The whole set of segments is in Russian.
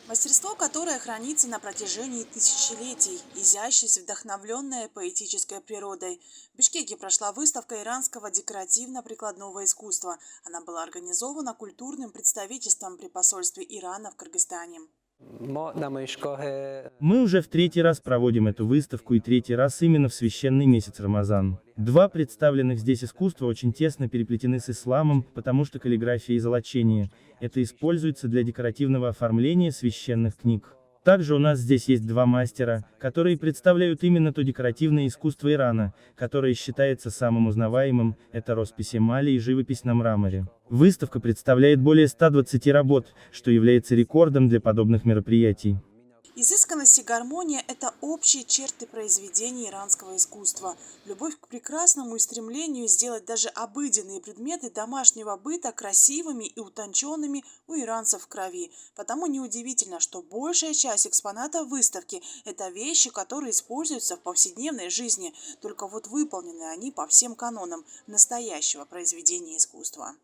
Мастерство, которое хранится на протяжении тысячелетий, изящность, вдохновленная поэтической природой. В Бишкеке прошла выставка иранского декоративно-прикладного искусства. Она была организована культурным представительством при посольстве Ирана в Кыргызстане. Мы уже в третий раз проводим эту выставку и третий раз именно в священный месяц Рамазан. Два представленных здесь искусства очень тесно переплетены с исламом, потому что каллиграфия и золочение — это используется для декоративного оформления священных книг. Также у нас здесь есть два мастера, которые представляют именно то декоративное искусство Ирана, которое считается самым узнаваемым, это роспись эмали и живопись на мраморе. Выставка представляет более 120 работ, что является рекордом для подобных мероприятий. Изысканность и гармония – это общие черты произведений иранского искусства. Любовь к прекрасному и стремлению сделать даже обыденные предметы домашнего быта красивыми и утонченными у иранцев в крови. Потому неудивительно, что большая часть экспонатов выставки – это вещи, которые используются в повседневной жизни, только вот выполнены они по всем канонам настоящего произведения искусства.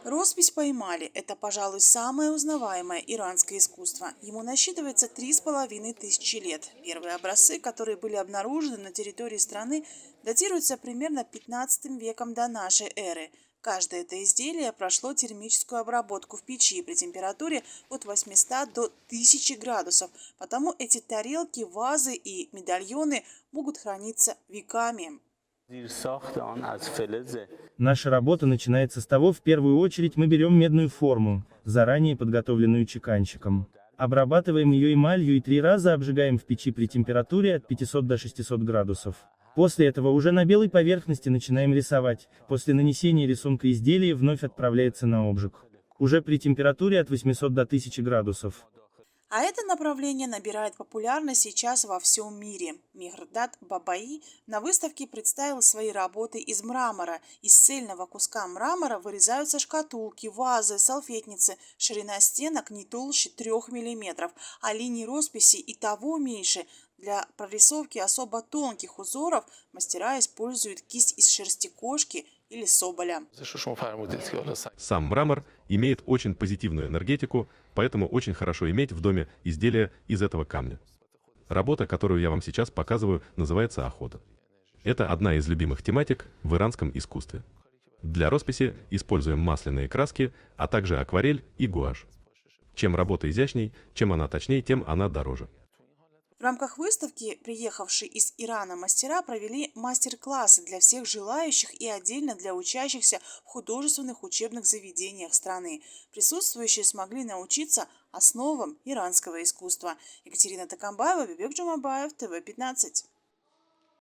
Роспись по эмали – это, пожалуй, самое узнаваемое иранское искусство. Ему насчитывается 3500 лет. Первые образцы, которые были обнаружены на территории страны, датируются примерно 15 веком до нашей эры. Каждое это изделие прошло термическую обработку в печи при температуре от 800 до 1000 градусов, потому эти тарелки, вазы и медальоны могут храниться веками. Наша работа начинается с того, в первую очередь мы берем медную форму, заранее подготовленную чеканщиком. Обрабатываем ее эмалью и 3 раза обжигаем в печи при температуре от 500 до 600 градусов. После этого уже на белой поверхности начинаем рисовать. После нанесения рисунка изделие вновь отправляется на обжиг. Уже при температуре от 800 до 1000 градусов. А это направление набирает популярность сейчас во всем мире. Мехрдат Бабаи на выставке представил свои работы из мрамора. Из цельного куска мрамора вырезаются шкатулки, вазы, салфетницы. Ширина стенок не толще 3 мм, а линии росписи и того меньше. Для прорисовки особо тонких узоров мастера используют кисть из шерсти кошки или соболя. Сам мрамор имеет очень позитивную энергетику, поэтому очень хорошо иметь в доме изделия из этого камня. Работа, которую я вам сейчас показываю, называется охота. Это одна из любимых тематик в иранском искусстве. Для росписи используем масляные краски, а также акварель и гуашь. Чем работа изящней, чем она точнее, тем она дороже. В рамках выставки приехавшие из Ирана мастера провели мастер-классы для всех желающих и отдельно для учащихся в художественных учебных заведениях страны. Присутствующие смогли научиться основам иранского искусства. Екатерина Такамбаева, Бибек Джумабаев, ТВ-15.